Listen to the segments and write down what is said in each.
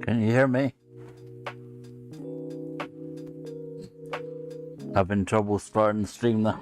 Can you hear me? Having trouble starting the stream now.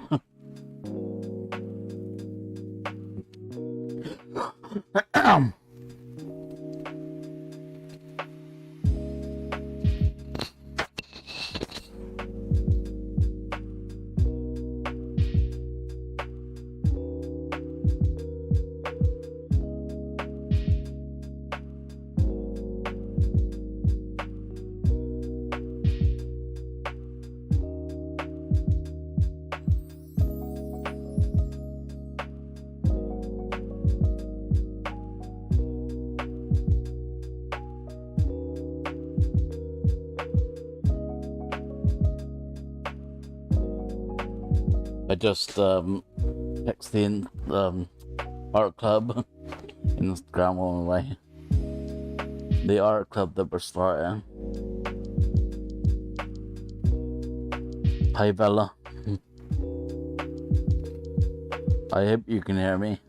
I just texted the art club Instagram on the way. The art club that we're starting. Hi Bella. I hope you can hear me.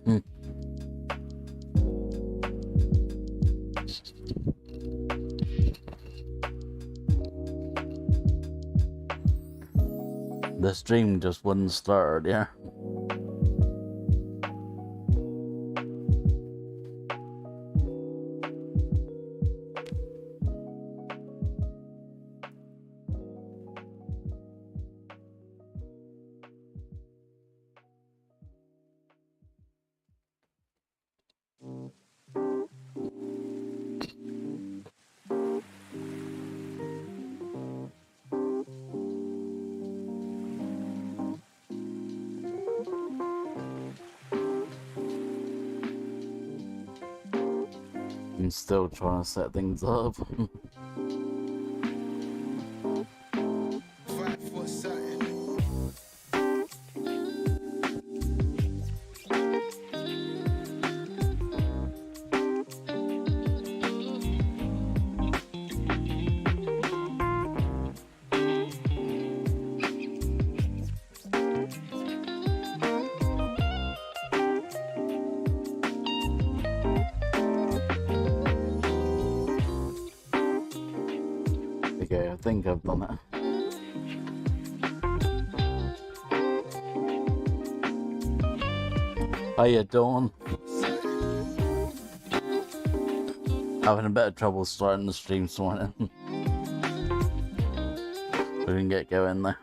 The stream just wouldn't start earlier. I'm still trying to set things up. Okay, I think I've done it. How you doing? Having a bit of trouble starting the stream this morning. We didn't get going there.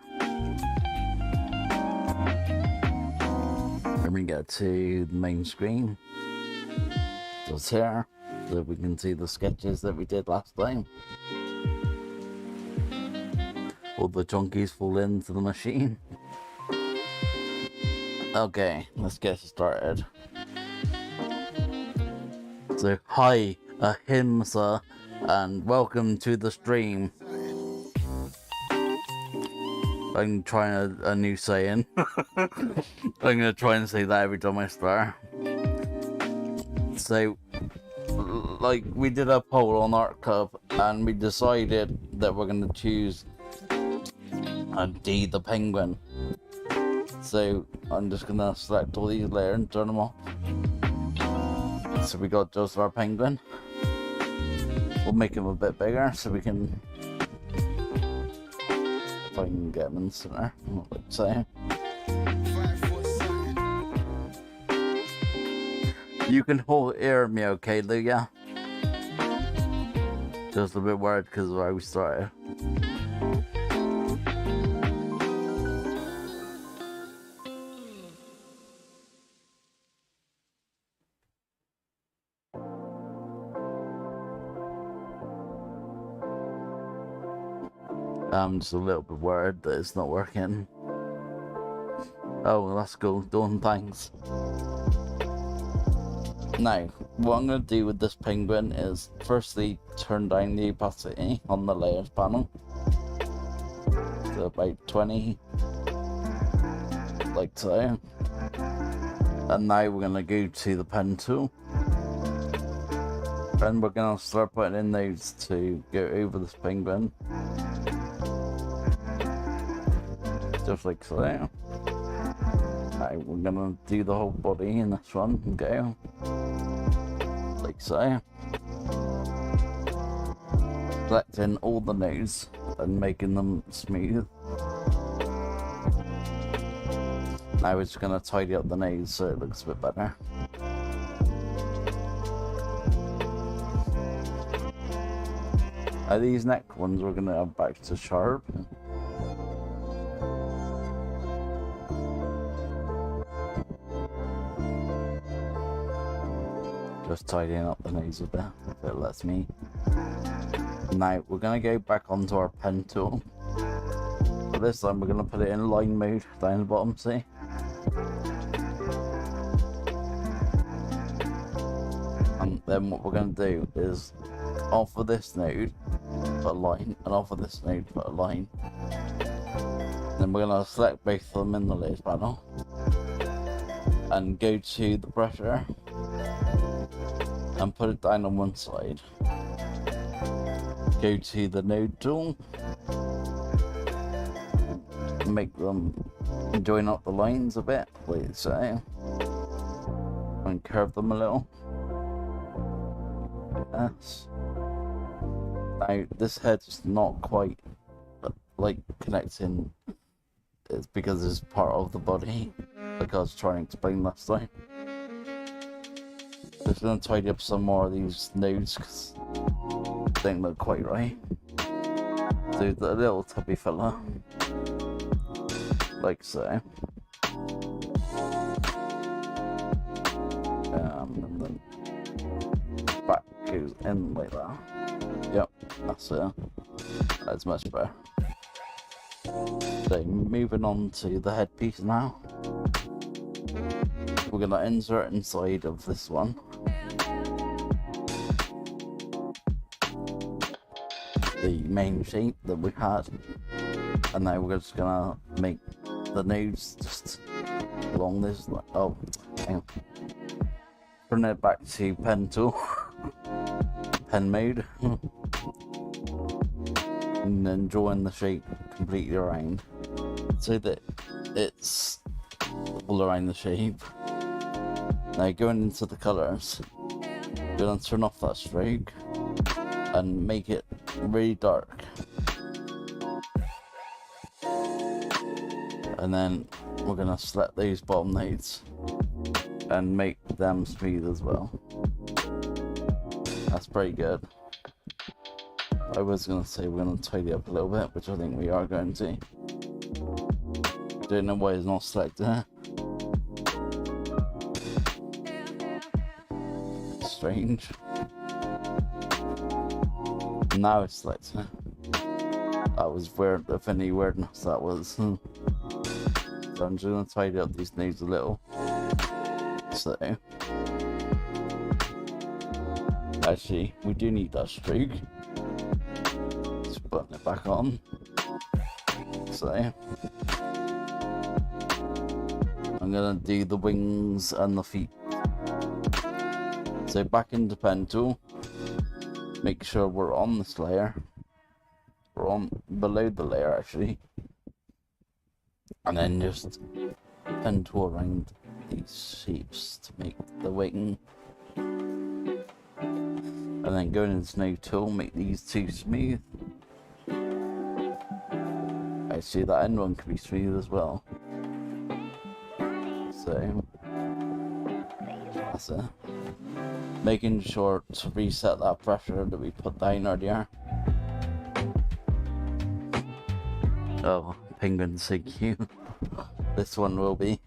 Let me get to the main screen. Just here, so we can see the sketches that we did last time. All the junkies fall into the machine. Okay, let's get started. So, hi, Ahimsa, and welcome to the stream. I'm trying a new saying. I'm gonna try and say that every time I start. So, like, we did a poll on Art Club, and we decided that we're gonna choose D the penguin. So I'm just gonna select all these layers and turn them off. So we got just our penguin. We'll make him a bit bigger so we can, if I can get him in the center, let's say. You can hear me okay, Lou, yeah? Just a bit worried because of where we started. I'm just a little bit worried that it's not working. Oh, well, that's cool. Done, thanks. Now, what I'm going to do with this penguin is firstly turn down the opacity on the layers panel to about 20, like so. And now we're going to go to the pen tool. And we're going to start putting in those to go over this penguin. Just like so. Right, we're gonna do the whole body in this one and go like so. selecting all the nodes and making them smooth. Now we're just going to tidy up the nodes so it looks a bit better. These neck ones we're going to have back to sharp. Just tidying up the nose a bit, if it lets me. Now we're going to go back onto our pen tool. But this time we're going to put it in line mode down the bottom, see? And then what we're going to do is off of this node, put a line, and off of this node, put a line. Then we're going to select both of them in the layers panel and go to the brusher and put it down on one side. Go to the node tool, make them join up the lines a bit, like so, and curve them a little. Yes. Now this head's not quite like connecting. It's because it's part of the body, like I was trying to explain last time. Just gonna tidy up some more of these nodes because they don't look quite right. Do the little tubby fella, like so. And then back goes in like that. Yep, that's it. That's much better. So moving on to the headpiece now. We're gonna insert inside of this one. The main shape that we had, and now we're just gonna make the nodes just along this. Oh, hang on. Bring it back to pen tool, pen mode, and then drawing the shape completely around so that it's all around the shape. Now going into the colours, we're gonna turn off that stroke and make it really dark, and then we're gonna select those bottom nodes and make them smooth as well. That's pretty good. I was gonna say we're gonna tidy up a little bit, which I think we are going to. Don't know why it's not selected. Strange. Now it's selected. That was weird, if any weirdness that was. So I'm just gonna tidy up these nodes a little. So actually we do need that stroke. Just putting it back on. So I'm gonna do the wings and the feet. So back into pen tool, make sure we're on this layer. We're on below the layer actually. And then just pen tool around these shapes to make the wing. And then going into node tool, make these two smooth. Actually that end one can be smooth as well. So that's it. Making sure to reset that pressure that we put down earlier. Oh, penguin's so cute. This one will be.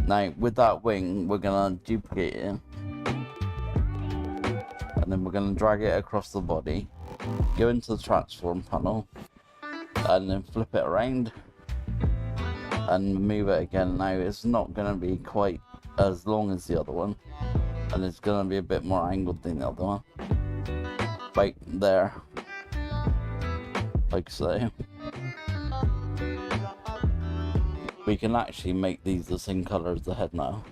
Now with that wing we're gonna duplicate it, and then we're gonna drag it across the body, go into the transform panel, and then flip it around and move it again. Now it's not gonna be quite as long as the other one, and it's gonna be a bit more angled than the other one. Right there, like so. We can actually make these the same colour as the head now.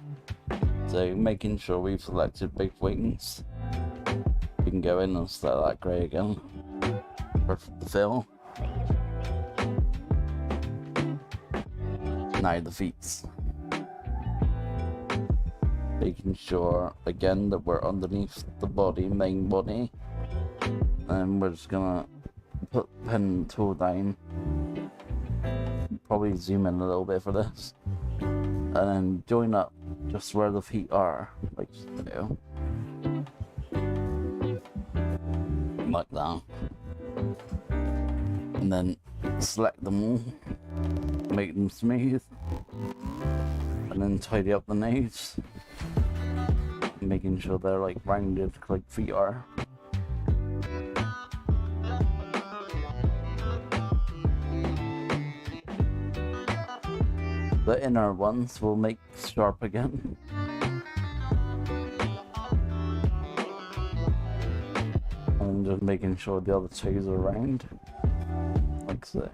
So making sure we've selected big wings, we can go in and select that grey again for the fill. Now the feet. Making sure again that we're underneath the body, main body. And we're just gonna put pen tool down. Probably zoom in a little bit for this. And then join up just where the feet are, like so. Like that. And then select them all, make them smooth, and then tidy up the nose, making sure they're like rounded like feet are. The inner ones will make sharp again. And just making sure the other toes are round, like so.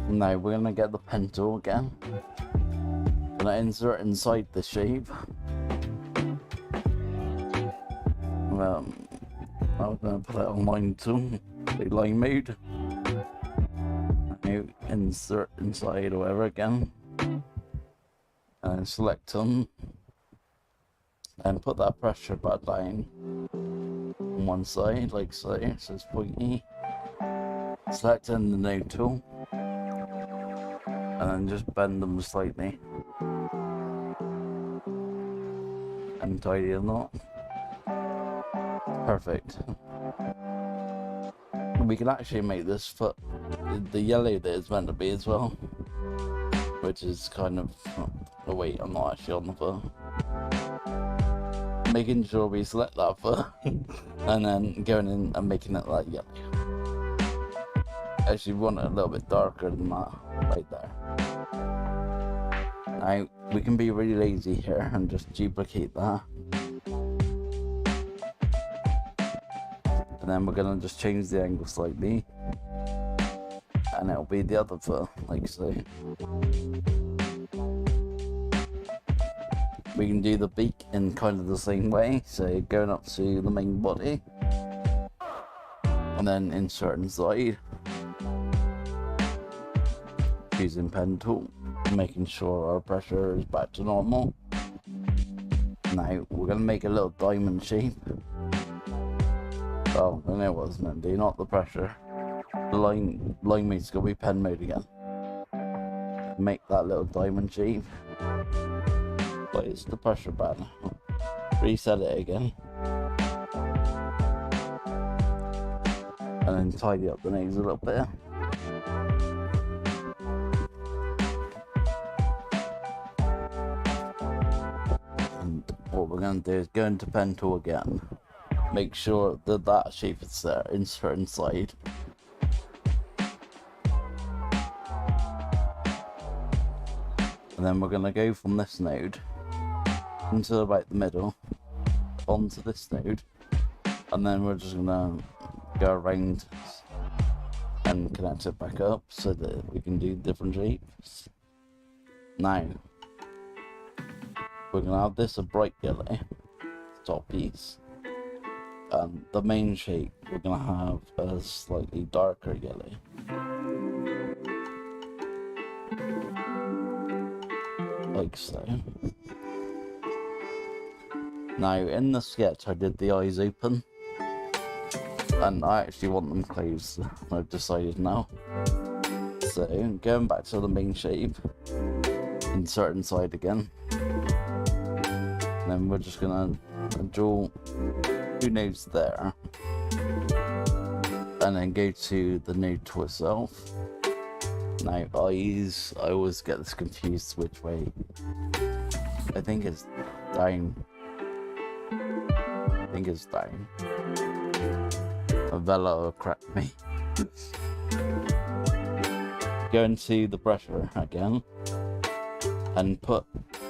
Now we're gonna get the pen tool again. Gonna insert inside the shape. I'm gonna put it on line tool, the line mode. Now insert inside or whatever again. And select them. And put that pressure pad down on one side, like so, so it's pointy. Select in the node tool. And then just bend them slightly. And tidy them up. Perfect. We can actually make this foot the yellow that it's meant to be as well. Which is kind of... Oh wait, I'm not actually on the foot. Making sure we select that foot. And then going in and making it like yellow. Actually we want it a little bit darker than that, right there. Now we can be really lazy here and just duplicate that. And then we're gonna just change the angle slightly. And it'll be the other foot, like so. We can do the beak in kind of the same way, so going up to the main body. And then insert inside. Using pen tool, making sure our pressure is back to normal. Now we're going to make a little diamond shape. Oh, I know it was meant to be, not the pressure. The line mate's going to be pen mode again. Make that little diamond shape. But it's the pressure pad. Reset it again. And then tidy up the nose a little bit. And what we're going to do is go into pen tool again. Make sure that that shape is there. Insert inside. And then we're going to go from this node into about the middle, onto this node, and then we're just going to go around and connect it back up so that we can do different shapes. Now, we're going to have this a bright yellow, top piece, and the main shape we're going to have a slightly darker yellow. Like so. Now in the sketch I did the eyes open, and I actually want them closed. I've decided now. So going back to the main shape, insert inside again, and then we're just gonna draw 2 nodes there, and then go to the node to itself. Now eyes, I always get this confused which way. I think it's down. I think it's down. Vela will correct me. Go into the pressure again and put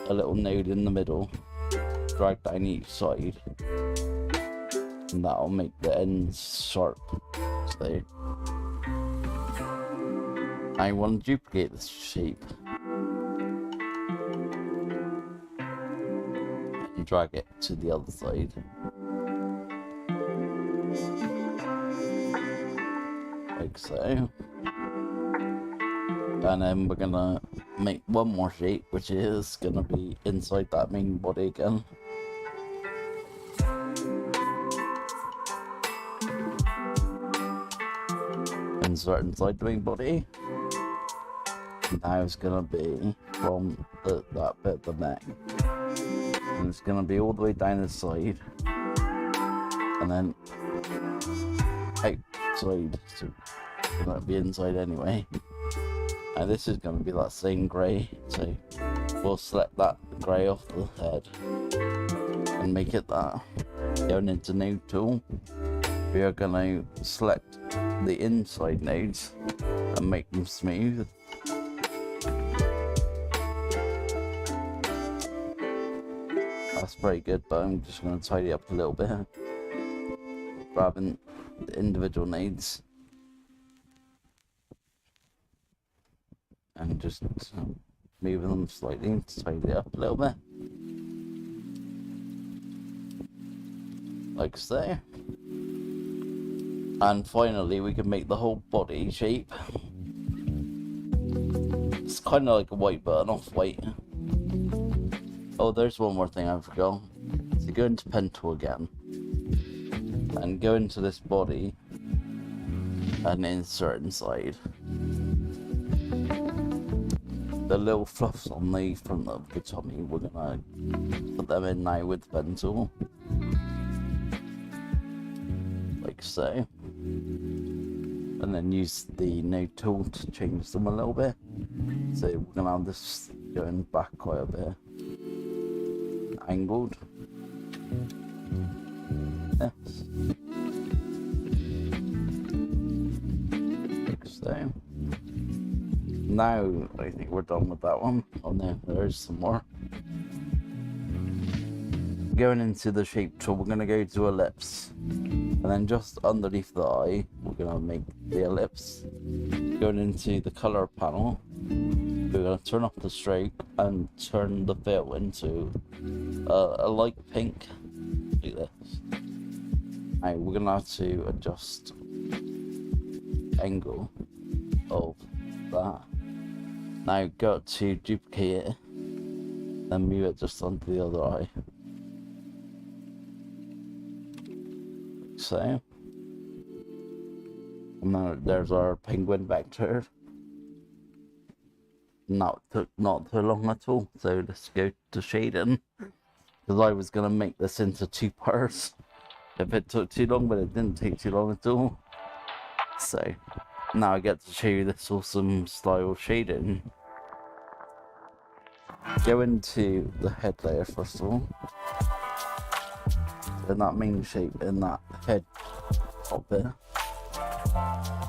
a little node in the middle. Drag down each side, and that'll make the ends sharp. So I want to duplicate this shape and drag it to the other side. Like so. And then we're gonna make one more shape, which is gonna be inside that main body again. Insert inside the main body. Now it's gonna be from that bit of the neck. And it's gonna be all the way down the side. And then outside, so it's gonna be inside anyway. And this is gonna be that same grey, so we'll select that grey off the head and make it that. Going into node tool, we are gonna select the inside nodes and make them smooth. That's very good, but I'm just gonna tidy up a little bit, grabbing the individual nodes and just moving them slightly to tidy it up a little bit, like so. And finally we can make the whole body shape. It's kind of like a white but an off-white. Oh, there's one more thing I forgot. So go into pen tool again and go into this body and insert inside. The little fluffs on the front of the tummy, we're gonna put them in now with the pen tool, like so, and then use the node tool to change them a little bit. So we're gonna have this going back quite a bit, angled. Yes. Like so. Now I think we're done with that one. Oh no, there's some more. Going into the shape tool, we're going to go to ellipse, and then just underneath the eye we're going to make the ellipse. Going into the color panel, we're going to turn off the stroke and turn the fill into a light pink, like this. Now we're going to have to adjust the angle of that. Now go to duplicate it, then move it just onto the other eye. Like so. And now there's our penguin vector. Not too long at all. So let's go to shading, because I was gonna make this into 2 parts if it took too long, but it didn't take too long at all. So now I get to show you this awesome style shading. Go into the head layer first of all, in that main shape, in that head top there.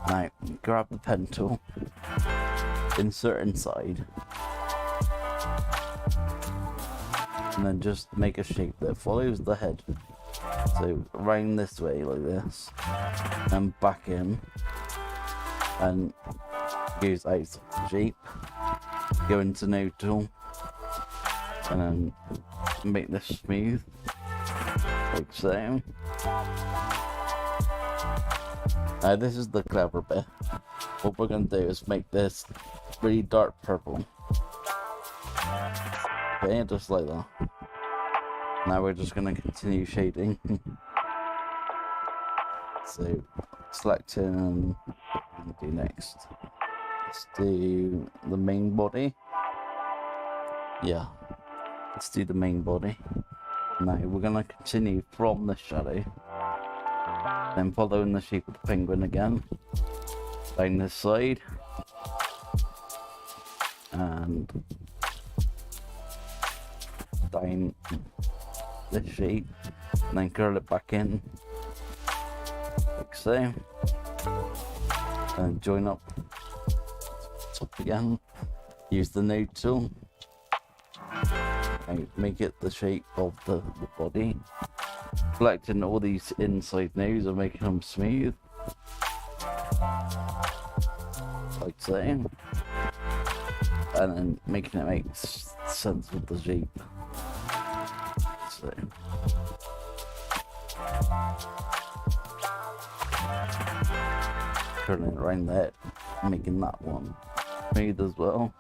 Now grab the pen tool, insert inside, and then just make a shape that follows the head. So round this way like this, and back in, and goes out of the shape. Go into node tool, and then make this smooth, like so. Now this is the clever bit. What we're going to do is make this really dark purple. Okay, just like that. Now we're just going to continue shading. So selecting and do next. Let's do the main body. Yeah, let's do the main body. Now we're going to continue from the shadow, then following the shape of the penguin again, down this side, and down this shape, and then curl it back in, like so, and join up top again, use the node tool, and make it the shape of the body, selecting all these inside nodes and making them smooth, like so, and then making it make sense with the shape. So turning it around there, making that one smooth as well.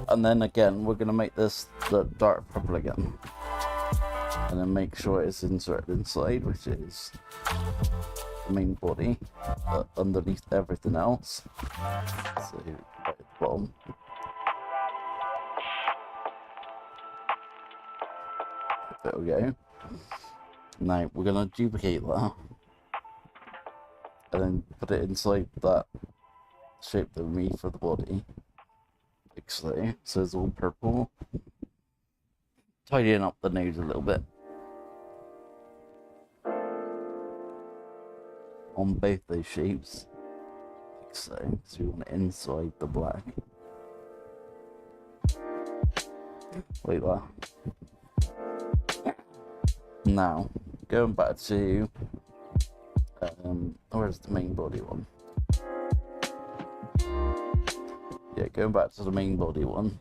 And then again, we're going to make this the dark purple again. And then make sure it's inserted inside, which is the main body, underneath everything else. So, right at the bottom. There we go. Now, we're going to duplicate that. And then put it inside that shape that we made for the body. Like so. So it's all purple. Tidying up the nose a little bit. On both those shapes. Like so. So we want it inside the black. Like that. Now, going back to where's the main body one? Yeah, going back to the main body one,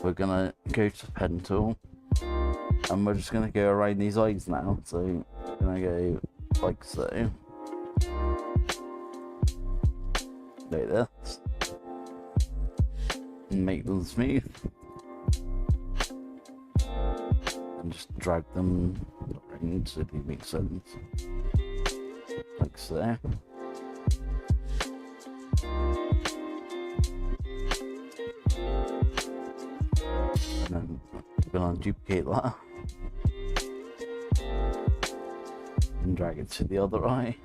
we're gonna go to the pen tool, and we're just gonna go around these eyes now. So we're gonna go like so, like this, and make them smooth, and just drag them around so they make sense, like so. And then we're going to duplicate that and drag it to the other eye.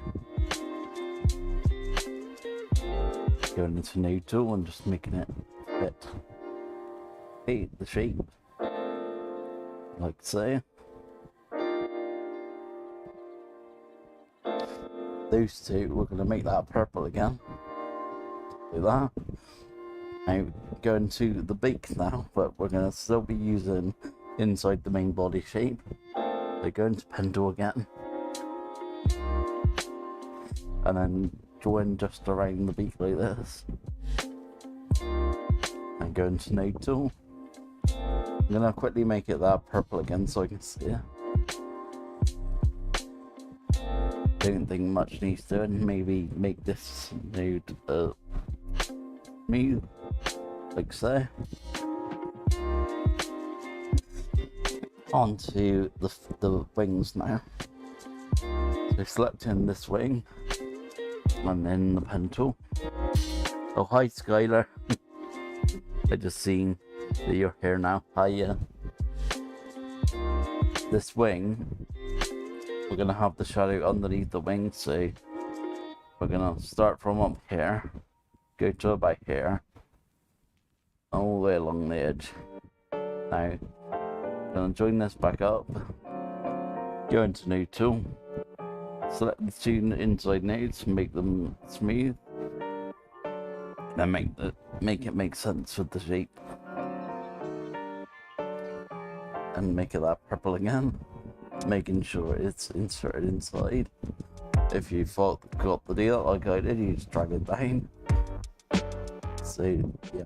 Going into Node Tool and just making it fit the shape, like so. Those two, we're going to make that purple again, like that. Now, going to the beak now, but we're going to still be using inside the main body shape. So go into pen tool again. And then join just around the beak like this. And go into Node Tool. I'm going to quickly make it that purple again so I can see it. Don't think much needs doing. Maybe make this node smooth. Like so. Onto the wings now. So selecting this wing and then the pen tool. Oh, hi Skylar. I just seen that you're here now. Hiya. This wing, we're gonna have the shadow underneath the wing, so we're gonna start from up here, go to about here, all the way along the edge. Now, I'm gonna join this back up, go into Node Tool, select the two inside nodes, make them smooth, then make it make sense with the shape, and make it that purple again, making sure it's inserted inside. If you got the deal like I did, you just drag it down. So yeah.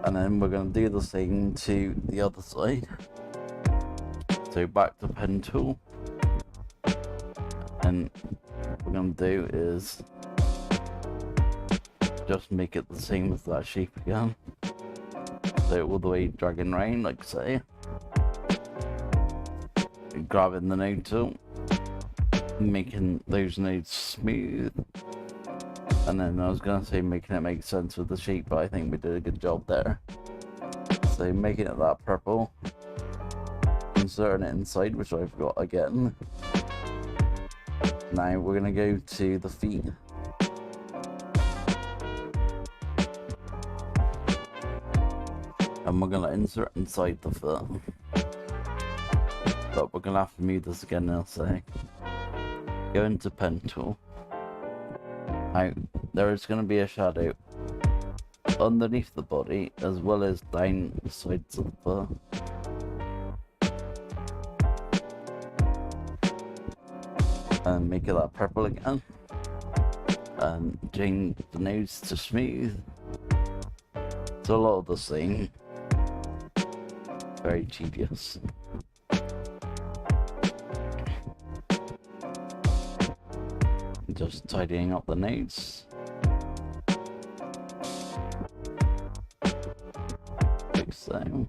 And then we're going to do the same to the other side. So back to pen tool. And what we're going to do is just make it the same as that shape again. So all the way dragging around like so. Grabbing the node tool. Making those nodes smooth. And then I was going to say making it make sense with the shape, but I think we did a good job there. So making it that purple, inserting it inside, which I've got again. Now we're going to go to the feet. And we're going to insert inside the foot. But we're going to have to move this again in a sec. Go into pen tool. Now, there is going to be a shadow underneath the body as well as down the sides of the foot. And make it that purple again. And change the nose to smooth. It's a lot of the same. Very tedious. just tidying up the nodes. Like so.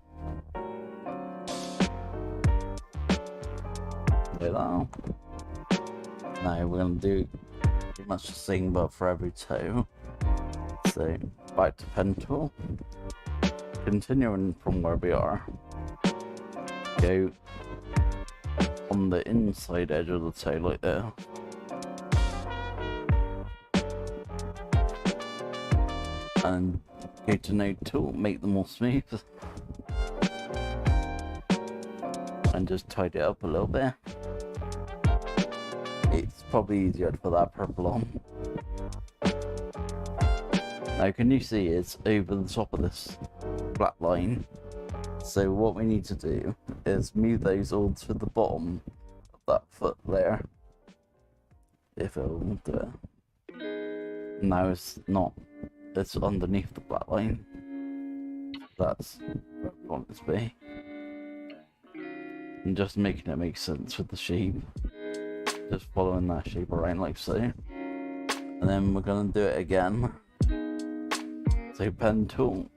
Like that. Now we're going to do pretty much the same but for every toe. So back to pen tool. Continuing from where we are. Go on the inside edge of the toe like there. And go to node tool, make them more smooth. And just tidy it up a little bit. It's probably easier to put that purple on. Now can you see it's over the top of this black line? So what we need to do is move those all to the bottom of that foot there. If it'll do it. Now it's not, it's underneath the black line. That's where we want it to be. And just making it make sense with the shape. Just following that shape around like so. And then we're gonna do it again. So pen tool.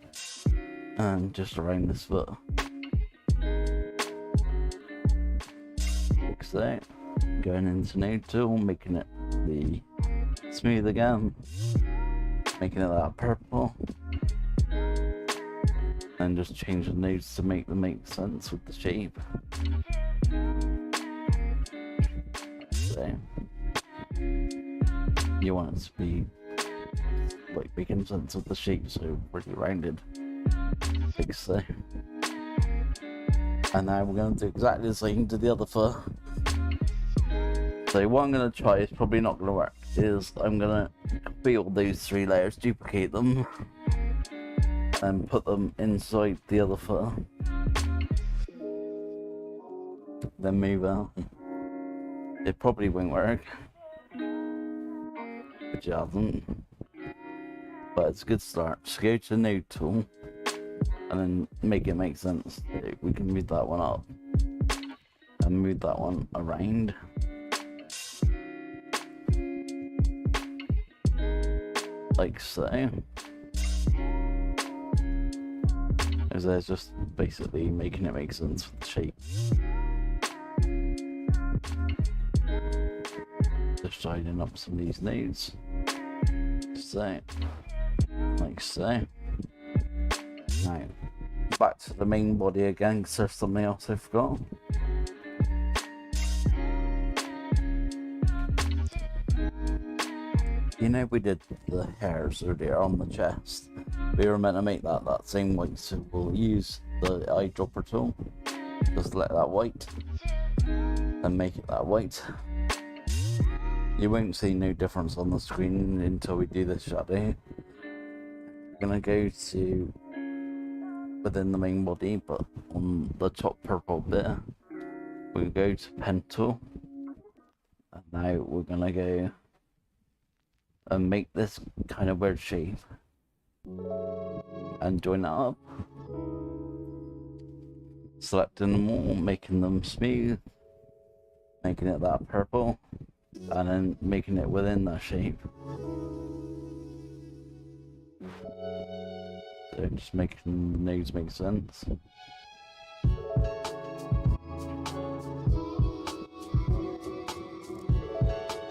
And just around this foot. Like so. Going into node tool, making it the smooth again. Making it that purple. And just change the nodes to make them make sense with the shape. So you want it to be like making sense with the shape, so pretty rounded. Like so. And now we're going to do exactly the same to the other foot. So what I'm going to try is probably not going to work. Is I'm going to copy all those 3 layers, duplicate them, and put them inside the other foot. Then move out. It probably won't work, which it hasn't. But it's a good start. Just go to the node tool and then make it make sense. We can move that one up and move that one around. Like so. As there's just basically making it make sense with the shape. Just tidying up some of these nodes. So. Like so. Now, back to the main body again, because there's something else I forgot. You know, we did the hairs earlier on the chest. We were meant to make that same white, so we'll use the eyedropper tool. Just let that white and make it that white. You won't see no difference on the screen until we do this shadow. We're gonna go to within the main body, but on the top purple bit, we go to pen tool, and now we're gonna go and make this kind of weird shape and join that up. Selecting them all, making them smooth, making it that purple, and then making it within that shape. So just making the nodes make sense.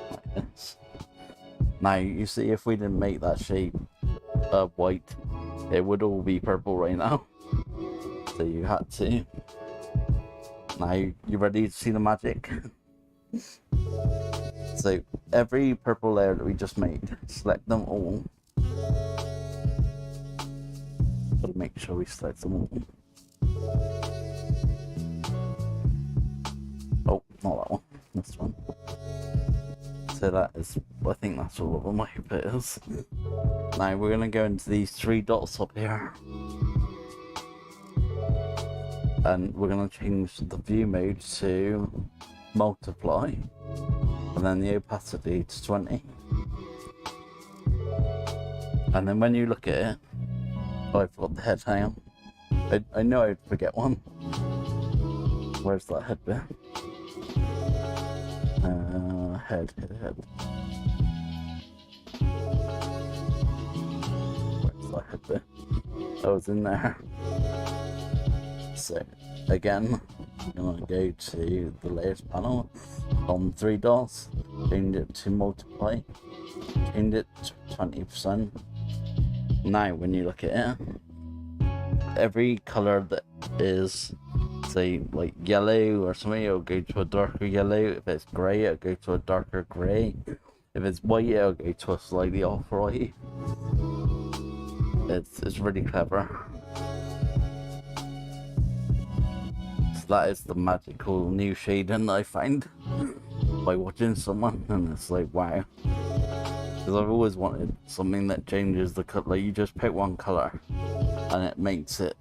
Like this. Now you see, if we didn't make that shape white, it would all be purple right now. So you had to. Now you ready to see the magic? So every purple layer that we just made, select them all. Gotta make sure we select them all. Oh, not that one. This one. So that is, I think that's all of them. I hope it is. Now we're gonna go into these 3 dots up here. And we're gonna change the view mode to multiply. And then the opacity to 20. And then when you look at it, oh, I've got the head, hang on. I know I'd forget one. Where's that head bit? Head. that was in there. So again, I'm gonna go to the layers panel on 3 dots, change it to multiply, change it to 20%. Now when you look at it, every color that is, say, like yellow or something, it'll go to a darker yellow. If it's grey, it'll go to a darker grey. If it's white, it'll go to a slightly off-white. It's really clever. So that is the magical new shading that I find by watching someone, and it's like, wow. Because I've always wanted something that changes the color. Like, you just pick one color and it makes it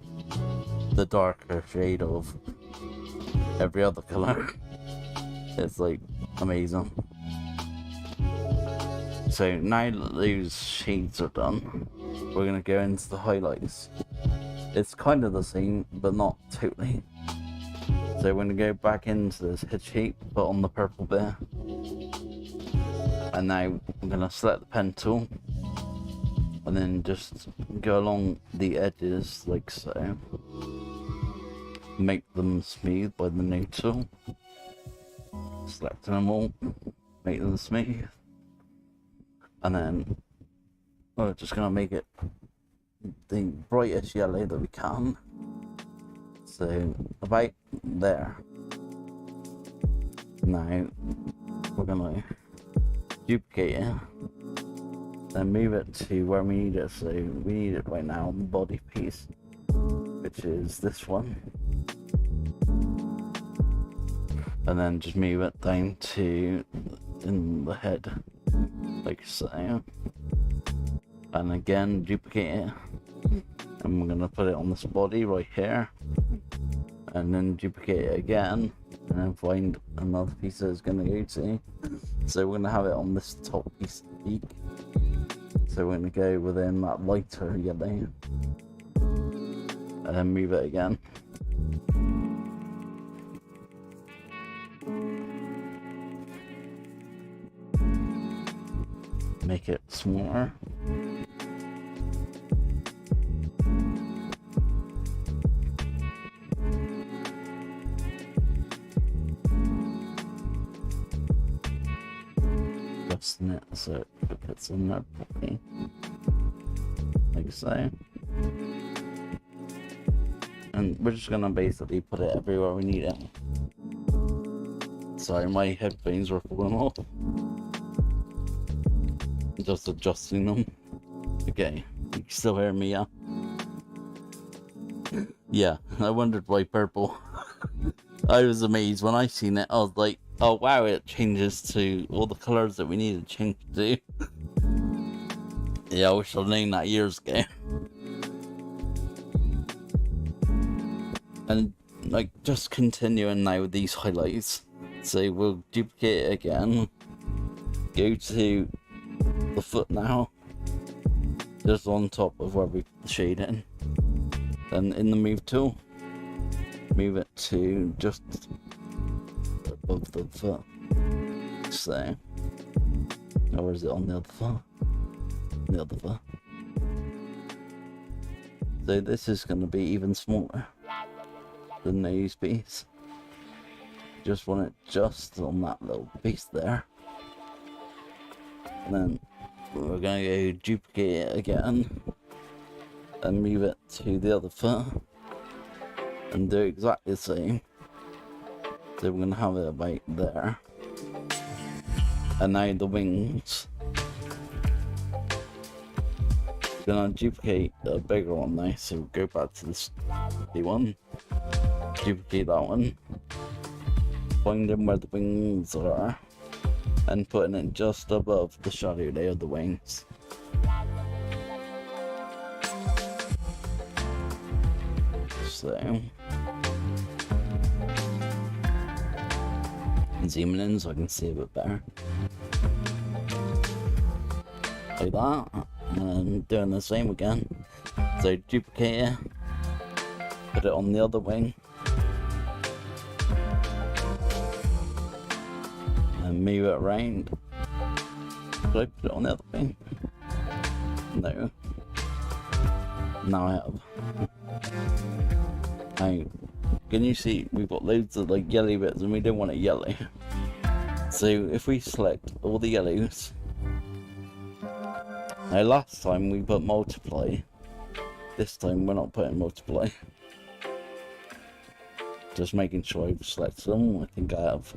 the darker shade of every other color. It's like amazing. So now that those shades are done, we're gonna go into the highlights. It's kind of the same, but not totally. So we're gonna go back into this head shape, put on the purple bit, and now I'm gonna select the pen tool, and then just go along the edges like so. Make them smooth by the node tool. Select them all, make them smooth, and then we're just gonna make it the brightest yellow that we can. So about there. Now we're gonna duplicate it, then move it to where we need it. So we need it right now on the body piece, which is this one, and then just move it down to in the head like so, and again duplicate it, and we're gonna put it on this body right here, and then duplicate it again, and then find another piece that it's gonna go to. So we're gonna have it on this top piece of the beak. So we're gonna go within that lighter yellow, and then move it again. Make it smaller. Adjusting it so it fits in there properly, like so. And we're just gonna basically put it everywhere we need it. Sorry, my headphones were falling off. Just adjusting them. Okay, you can still hear me, yeah? Yeah, I wondered why purple. I was amazed when I seen it. I was like, oh wow, it changes to all the colours that we need to change to. Yeah, I wish I'd known that years ago. And like, just continuing now with these highlights. So we'll duplicate it again. Go to the foot now, just on top of where we put the shade in. Then in the move tool, move it to just above the foot. So, or is it on the other foot? The other foot. So this is going to be even smaller than those piece. Just want it just on that little piece there. And then we're going to go duplicate it again and move it to the other foot and do exactly the same. So we're going to have it about there. And now the wings. Gonna duplicate a bigger one now, so we'll go back to this one, duplicate that one, finding where the wings are, and putting it just above the shadow layer of the wings. So, zooming in so I can see a bit better. Like that. And doing the same again. So duplicate it, put it on the other wing, and move it around. Should I put it on the other wing? No. Now I have. Now, can you see we've got loads of like yellow bits and we don't want it yellow. So if we select all the yellows. Now last time we put multiply. This time we're not putting multiply. Just making sure I've selected them. I think I have.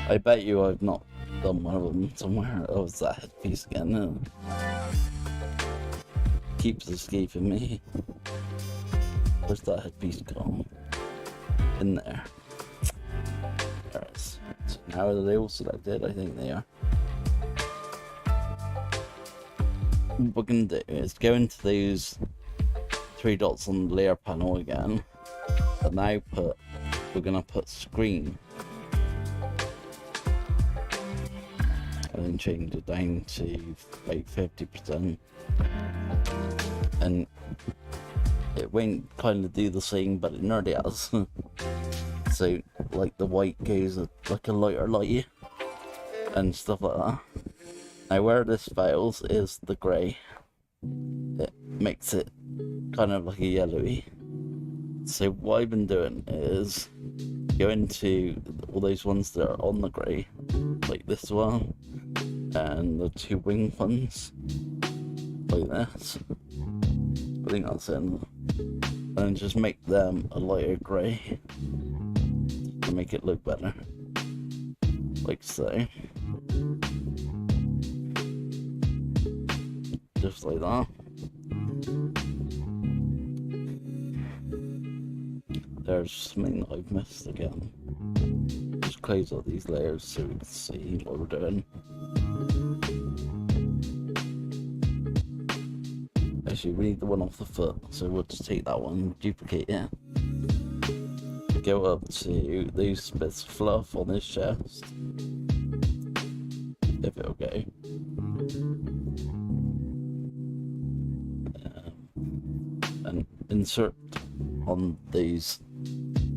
I bet you I've not done one of them somewhere. Oh, it's that headpiece again. Keeps escaping me. Where's that headpiece gone? In there. There it is. So now are they all selected? I think they are. What we're going to do is go into those 3 dots on the layer panel again. And now we're going to put screen. And then change it down to like 50%. And it won't kind of do the same, but it nearly has. So like the white goes like a lighter light and stuff like that. Now where this fails is the grey. It makes it kind of like a yellowy. So what I've been doing is go into all those ones that are on the grey, like this one, and the 2 wing ones, like this. I think that's it. And then just make them a lighter grey to make it look better, like so. Just like that. There's something that I've missed again. Just close all these layers so we can see what we're doing. Actually, we need the one off the foot, so we'll just take that one, duplicate it. Go up to these bits of fluff on his chest. If it'll go. And insert on these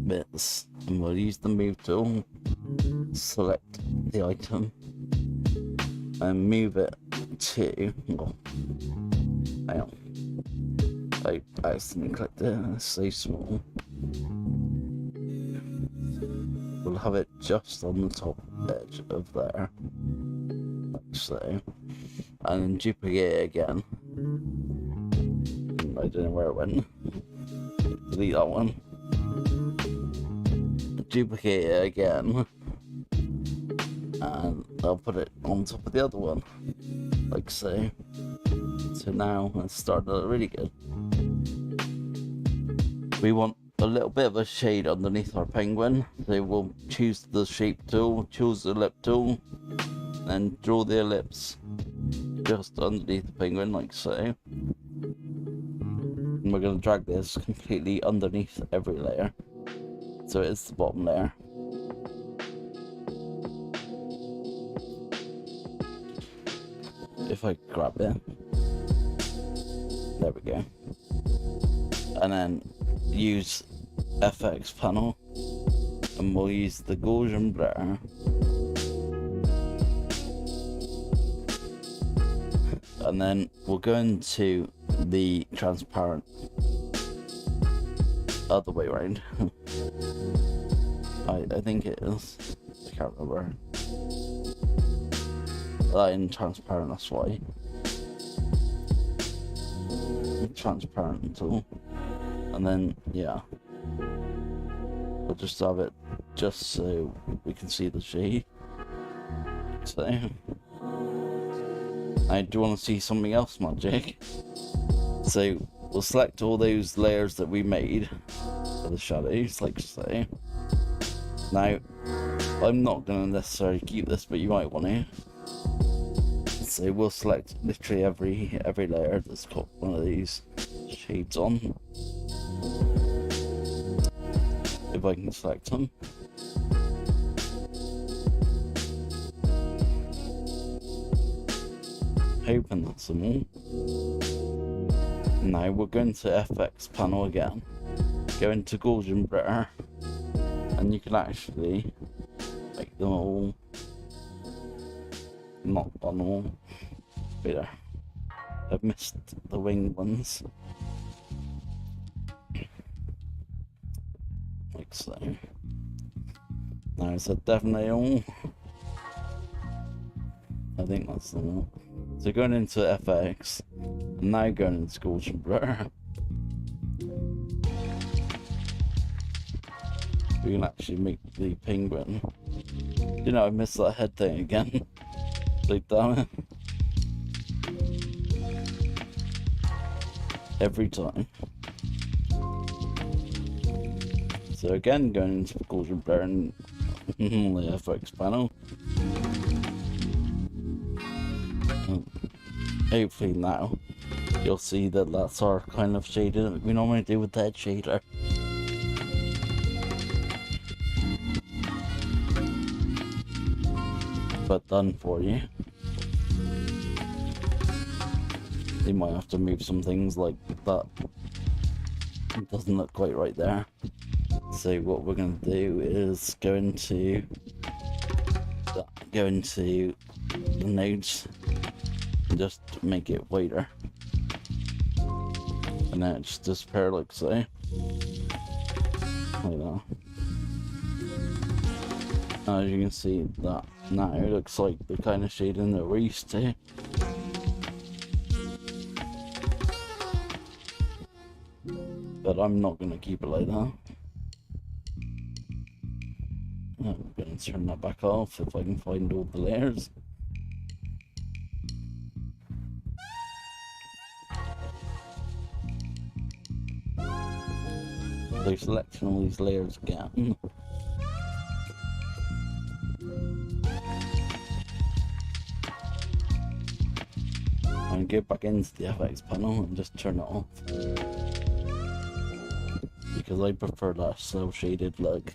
bits, and we'll use the move tool, select the item, and move it to, well, hang on, I accidentally clicked it, it's so small. We'll have it just on the top edge of there, like so, and then duplicate it again. I don't know where it went. Delete that one. Duplicate it again. And I'll put it on top of the other one. Like so. So now it's starting to look really good. We want a little bit of a shade underneath our penguin. So we'll choose the shape tool, choose the lip tool, and draw the ellipse just underneath the penguin like so. And we're going to drag this completely underneath every layer, so it's the bottom layer. If I grab it, there we go. And then use FX panel, and we'll use the Gaussian blur. And then we'll go into the transparent other way around. I think it is. I can't remember. That in transparent, that's why. Transparent tool. And then, yeah. We'll just have it just so we can see the shade. So. I do want to see something else, magic. So we'll select all those layers that we made for the shadows, like so. Now, I'm not going to necessarily keep this, but you might want to. So we'll select literally every layer that's got one of these shades on. If I can select them. Hoping that's them all. Now we're going to FX panel again. Go into Gaussian blur, and you can actually make them all not on them all. But yeah, I've missed the winged ones. Like so. Now is that definitely all? I think that's the one. So going into FX, and now going into Scorching Blur. We can actually make the penguin. You know, I missed that head thing again. Like, damn it. Every time. So again, going into Scorching Blur and the FX panel. Hopefully now you'll see that that's our kind of shader that we normally do with that shader. But done for you. You might have to move some things like that. It doesn't look quite right there. So what we're going to do is go into the nodes and just make it whiter. And then it just disappears like so. Like that. As you can see, that now it looks like the kind of shading that we're used to. But I'm not going to keep it like that. I'm going to turn that back off if I can find all the layers. So selecting all these layers again. And go back into the FX panel and just turn it off. Because I prefer that cell shaded look.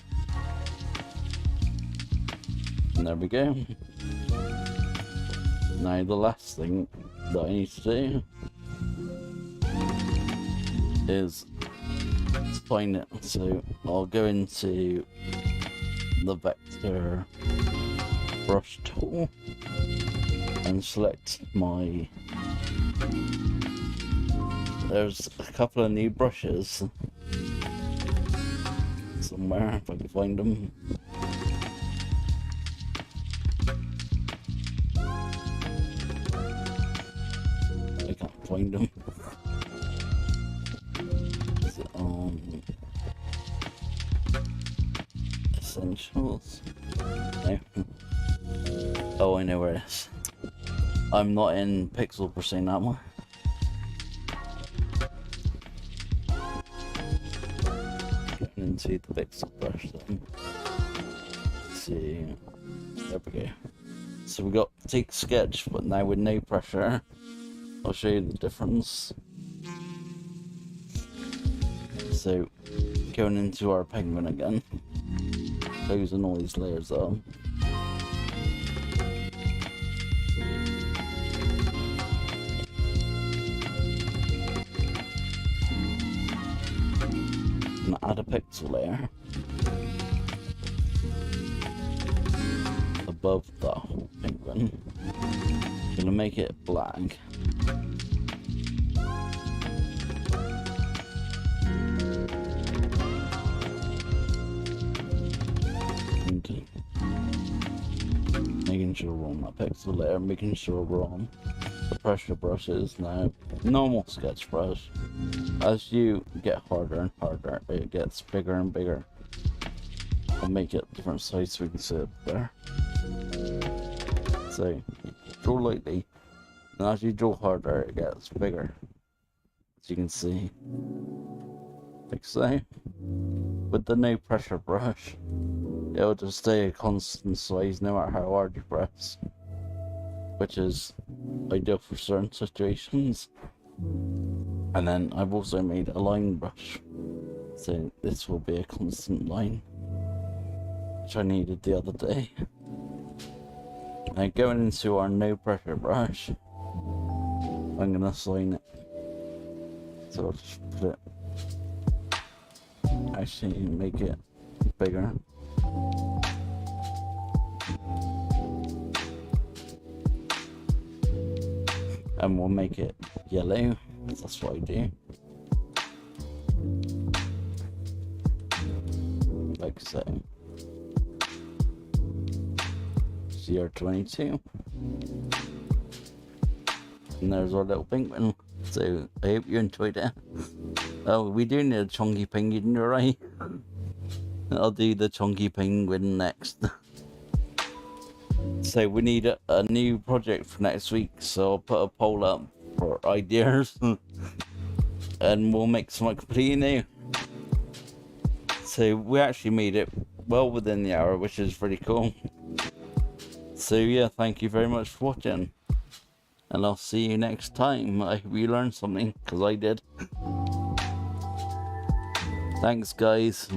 And there we go. Now the last thing that I need to do is find it. So I'll go into the vector brush tool and select my... There's a couple of new brushes somewhere if I can find them. I can't find them. Is it on Essentials? No. Oh, I know where it is. I'm not in Pixel per se, am I? Getting into the Pixel brush then. Let's see. There we go. So we got Teek Sketch, but now with no pressure. I'll show you the difference. So, going into our penguin again. Closing all these layers up. And add a pixel layer above the whole penguin. I'm gonna make it black. And making sure we're on that pixel layer, making sure we're on the pressure brushes now. Normal sketch brush. As you get harder and harder, it gets bigger and bigger. I'll make it different size so we can see it there. So, draw lightly, and as you draw harder, it gets bigger. As you can see. Like so. With the no pressure brush, it'll just stay a constant size no matter how hard you press. Which is ideal for certain situations. And then I've also made a line brush. So this will be a constant line. Which I needed the other day. Now going into our no pressure brush, I'm gonna sign it. So I'll just put it, actually make it bigger. and we'll make it yellow. That's what I do. Like so. CR22. And there's our little penguin. So I hope you enjoyed it. Oh, we do need a chunky penguin, you're right. I'll do the chunky penguin next. So we need a new project for next week, so I'll put a poll up for ideas and we'll make something completely new. So we actually made it well within the hour, which is pretty cool. So yeah, thank you very much for watching, and I'll see you next time. I hope you learned something, because I did. Thanks guys.